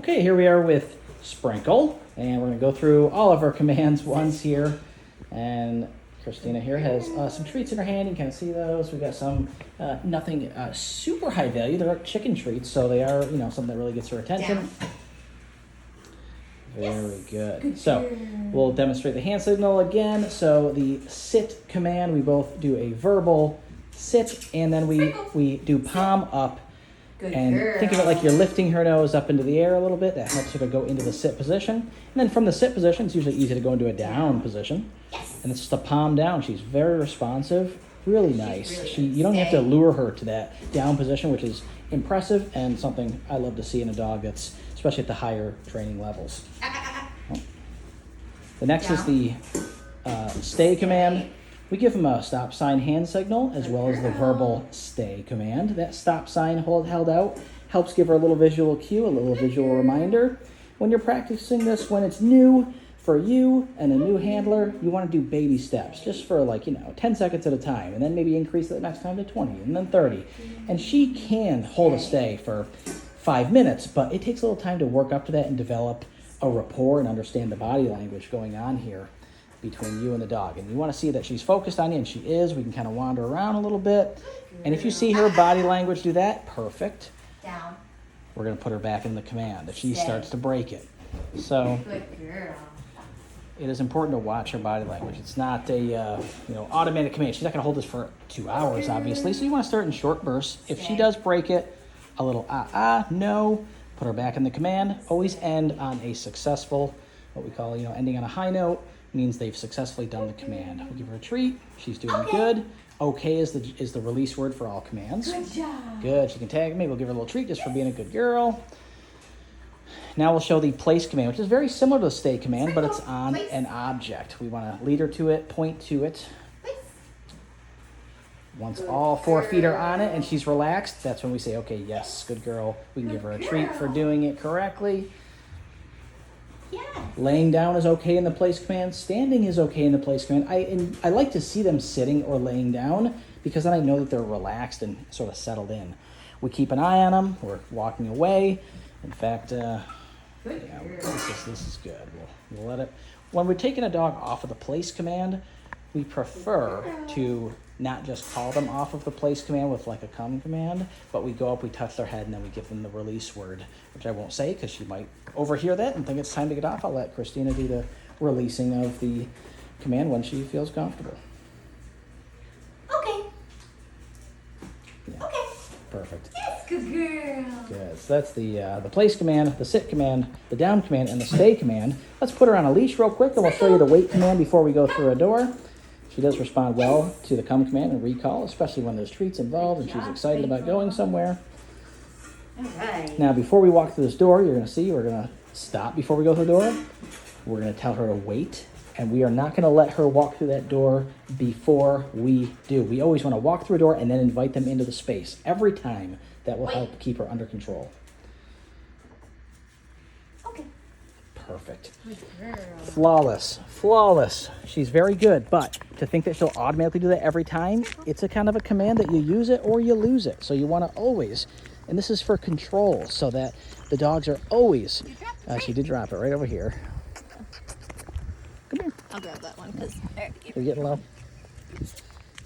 Okay, here we are with Sprinkle, and we're going to go through all of our commands once here. And Christina here has some treats in her hand. You can kind of see those. We've got some, nothing super high value. They're chicken treats, so they are, something that really gets her attention. Very good. So we'll demonstrate the hand signal again. So the sit command, we both do a verbal sit, and then we do palm up. And think of it like you're lifting her nose up into the air a little bit. That helps her to go into the sit position. And then from the sit position, it's usually easy to go into a down position. And it's just a palm down. She's very responsive, really nice. You don't have to lure her to that down position, which is impressive and something I love to see in a dog that's, especially at the higher training levels. The next is the stay command. We give them a stop sign hand signal as well as the verbal stay command. That stop sign held out helps give her a little visual cue, a little visual reminder. When you're practicing this, when it's new for you and a new handler, you want to do baby steps just for 10 seconds at a time, and then maybe increase it next time to 20 and then 30. And she can hold a stay for 5 minutes, but it takes a little time to work up to that and develop a rapport and understand the body language going on here between you and the dog. And you want to see that she's focused on you, and she is. We can kind of wander around a little bit. And if you see her body language do that, perfect. Down. We're going to put her back in the command if she starts to break it. So it is important to watch her body language. It's not a automatic command. She's not going to hold this for 2 hours, obviously. So you want to start in short bursts. If she does break it, a little no, put her back in the command. Always end on a successful, what we call, ending on a high note. Means they've successfully done the command. We'll give her a treat. She's doing good. Okay is the release word for all commands. Good job. Good. She can tag me. We'll give her a little treat just for being a good girl. Now we'll show the place command, which is very similar to the stay command, but it's on an object. We want to lead her to it, point to it. Once all 4 feet are on it and she's relaxed, that's when we say, okay, yes, good girl. We can give her a treat for doing it correctly. Laying down is okay in the place command. Standing is okay in the place command. I like to see them sitting or laying down because then I know that they're relaxed and sort of settled in. We keep an eye on them. We're walking away. In fact, this is good. We'll let it. When we're taking a dog off of the place command, we prefer to not just call them off of the place command with like a come command, but we go up, we touch their head, and then we give them the release word, which I won't say because she might overhear that and think it's time to get off. I'll let Christina do the releasing of the command when she feels comfortable. Okay. Yeah. Okay. Perfect. Yes, good girl. Good. So that's the place command, the sit command, the down command, and the stay command. Let's put her on a leash real quick, and we'll show you the wait command before we go through a door. She does respond well to the come command and recall, especially when there's treats involved and she's excited about going somewhere. All right. Now, before we walk through this door, you're going to see we're going to stop before we go through the door. We're going to tell her to wait, and we are not going to let her walk through that door before we do. We always want to walk through a door and then invite them into the space. Every time, that will help keep her under control. Okay. Perfect. Good girl. Flawless. She's very good, but to think that she'll automatically do that every time, it's a kind of a command that you use it or you lose it. So you want to always, and this is for control, so that the dogs are always, she did drop it right over here. Come here. I'll grab that one because You're getting low.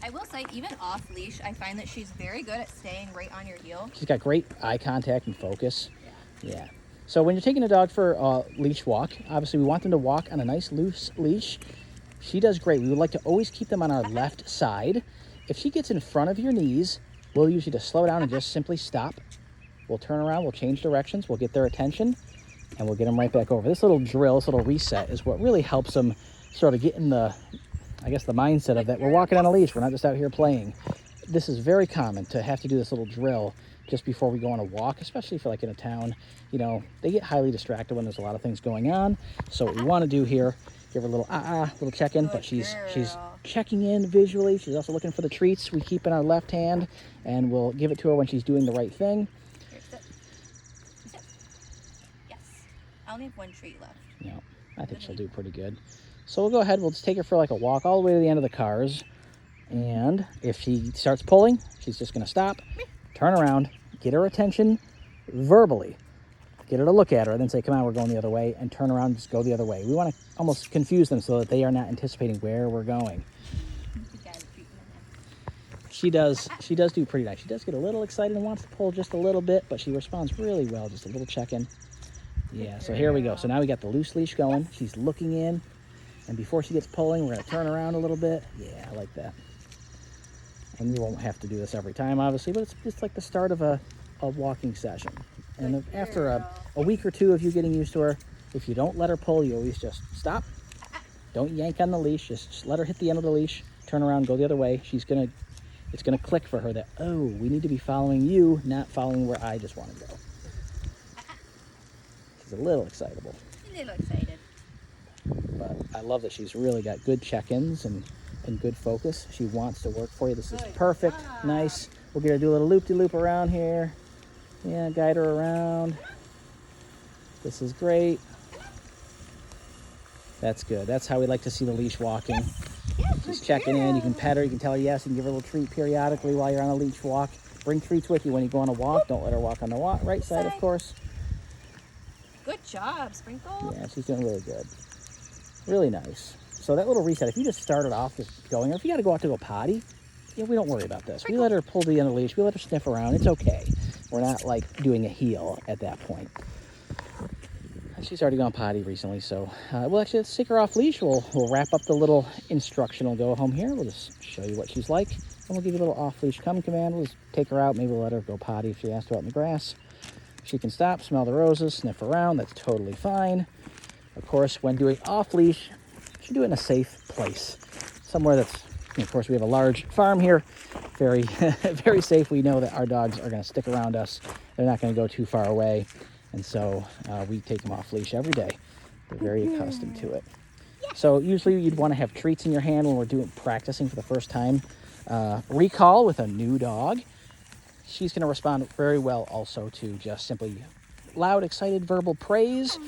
I will say, even off leash, I find that she's very good at staying right on your heel. She's got great eye contact and focus. Yeah. So when you're taking a dog for a leash walk, obviously we want them to walk on a nice loose leash. She does great. We would like to always keep them on our left side. If she gets in front of your knees, we'll usually just slow down and just simply stop. We'll turn around, we'll change directions, we'll get their attention, and we'll get them right back over. This little drill, this little reset is what really helps them sort of get in the mindset of that we're walking on a leash. We're not just out here playing. This is very common to have to do this little drill just before we go on a walk, especially for in a town. They get highly distracted when there's a lot of things going on. So what we want to do here, give her a little little check-in, but she's checking in visually. She's also looking for the treats we keep in our left hand, and we'll give it to her when she's doing the right thing. Here, sit. Sit. Yes. I only have 1 treat left. Yeah, I think she'll do pretty good. So we'll go ahead, we'll just take her for a walk all the way to the end of the cars. And if she starts pulling, she's just going to stop, turn around, get her attention verbally. get her to look at her, and then say, come on, we're going the other way, and turn around and just go the other way. We want to almost confuse them so that they are not anticipating where we're going. You gotta treat them. She does do pretty nice. She does get a little excited and wants to pull just a little bit, but she responds really well, just a little check-in. Yeah, so here we go. So now we got the loose leash going. She's looking in, and before she gets pulling, we're going to turn around a little bit. Yeah, I like that. And you won't have to do this every time, obviously, but it's just like the start of a walking session. And after a week or two of you getting used to her, if you don't let her pull, you always just stop. Don't yank on the leash. Just let her hit the end of the leash, turn around, go the other way. It's gonna click for her that, oh, we need to be following you, not following where I just want to go. She's a little excitable. A little excited. But I love that she's really got good check-ins and good focus. She wants to work for you. This is perfect. Nice. We'll get her to do a little loop-de-loop around here. Yeah, guide her around. This is great. That's good. That's how we like to see the leash walking. She's checking in. You can pet her. You can tell her yes. You can give her a little treat periodically while you're on a leash walk. Bring treats with you when you go on a walk. Don't let her walk on the right side, of course. Good job, Sprinkle. Yeah, she's doing really good. Really nice. So that little reset, if you just started off just going, or if you got to go out to go potty, yeah, we don't worry about this. We let her pull the end of the leash. We let her sniff around. It's okay. We're not like doing a heel at that point. And she's already gone potty recently, so we'll actually let's take her off leash. We'll wrap up the little instructional go home here. We'll just show you what she's like, and we'll give you a little off leash come command. We'll just take her out. Maybe we'll let her go potty if she has to out in the grass. She can stop, smell the roses, sniff around. That's totally fine. Of course, when doing off leash, you should do it in a safe place, somewhere that's. Of course, we have a large farm here. Very, very safe. We know that our dogs are going to stick around us. They're not going to go too far away. And so we take them off leash every day. They're very accustomed to it. So usually you'd want to have treats in your hand when we're practicing for the first time. Recall with a new dog. She's going to respond very well also to just simply loud, excited verbal praise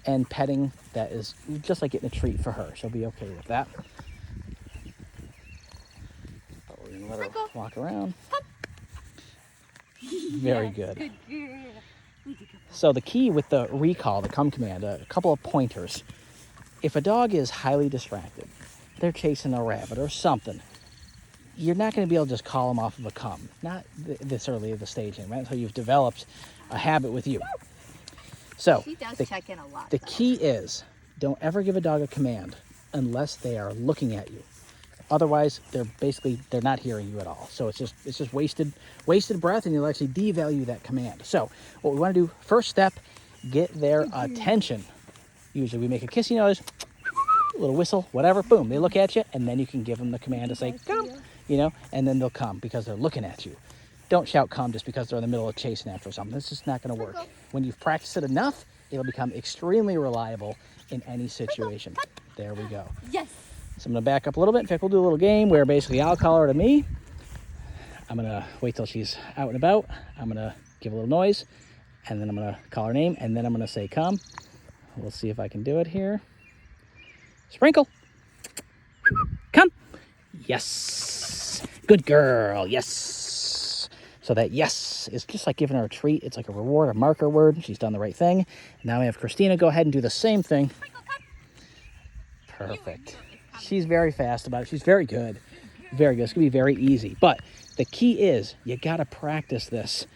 and petting. That is just like getting a treat for her. She'll be okay with that. Let her walk around. Very good. So the key with the recall, the come command, a couple of pointers. If a dog is highly distracted, they're chasing a rabbit or something, you're not going to be able to just call them off of a come. Not this early of the stage, right? Until you've developed a habit with you. So She does check in a lot. the key is don't ever give a dog a command unless they are looking at you. Otherwise, they're not hearing you at all. So it's just wasted breath, and you'll actually devalue that command. So what we want to do, first step, get their attention. Usually we make a kissy noise, a little whistle, whatever, boom, they look at you, and then you can give them the command to say, come, and then they'll come because they're looking at you. Don't shout come just because they're in the middle of chasing after something. It's just not going to work. When you've practiced it enough, it'll become extremely reliable in any situation. There we go. Yes. So I'm going to back up a little bit. In fact, we'll do a little game where basically I'll call her to me. I'm going to wait till she's out and about. I'm going to give a little noise, and then I'm going to call her name, and then I'm going to say come. We'll see if I can do it here. Sprinkle. Come. Yes. Good girl. Yes. So that yes is just like giving her a treat. It's like a reward, a marker word. She's done the right thing. Now we have Christina go ahead and do the same thing. Perfect. She's very fast about it. She's very good. Very good. It's going to be very easy. But the key is you got to practice this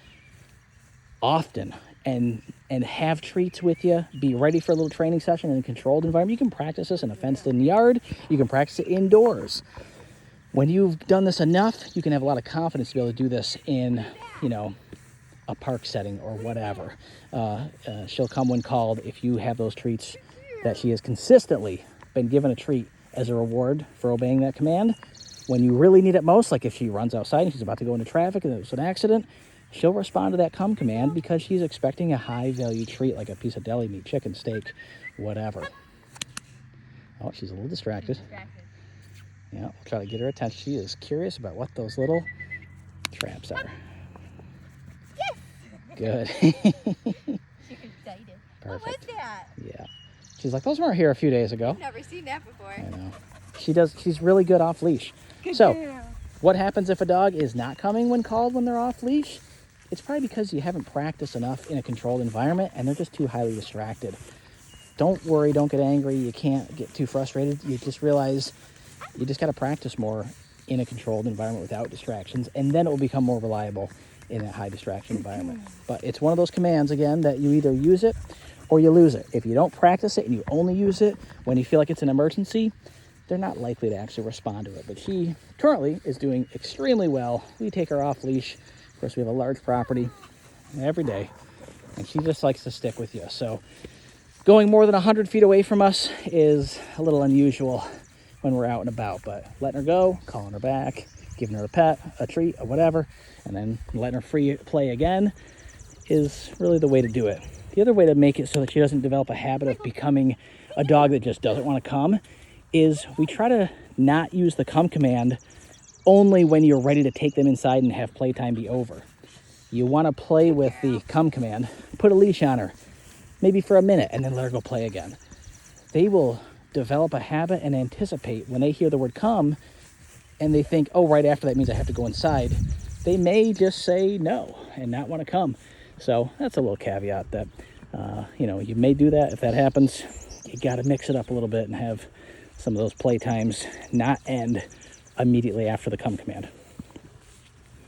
often and have treats with you. Be ready for a little training session in a controlled environment. You can practice this in a fenced-in yard. You can practice it indoors. When you've done this enough, you can have a lot of confidence to be able to do this in, a park setting or whatever. She'll come when called if you have those treats that she has consistently been given a treat as a reward for obeying that command. When you really need it most, like if she runs outside and she's about to go into traffic and there's an accident, she'll respond to that come command because she's expecting a high value treat like a piece of deli meat, chicken, steak, whatever. Oh, she's a little distracted. Yeah, we'll try to get her attention. She is curious about what those little traps are. Yes. Good. She's excited. What was Perfect. that? Yeah. She's like, those weren't here a few days ago. Never seen that before. I know. She's really good off leash. So what happens if a dog is not coming when called when they're off leash? it's probably because you haven't practiced enough in a controlled environment and they're just too highly distracted. Don't worry, don't get angry, you can't get too frustrated. You just realize you just got to practice more in a controlled environment without distractions, and then it will become more reliable in that high distraction environment. But it's one of those commands, again, that you either use it or you lose it. If you don't practice it and you only use it when you feel like it's an emergency, they're not likely to actually respond to it. But she currently is doing extremely well. We take her off leash. Of course, we have a large property every day, and she just likes to stick with you. So going more than 100 feet away from us is a little unusual when we're out and about, but letting her go, calling her back, giving her a pet, a treat, or whatever, and then letting her free play again is really the way to do it. The other way to make it so that she doesn't develop a habit of becoming a dog that just doesn't want to come is we try to not use the come command only when you're ready to take them inside and have playtime be over. You want to play with the come command, put a leash on her, maybe for a minute, and then let her go play again. They will develop a habit and anticipate when they hear the word come and they think, oh, right after that means I have to go inside. They may just say no and not want to come. So that's a little caveat that, you may do that. If that happens, you got to mix it up a little bit and have some of those play times not end immediately after the come command.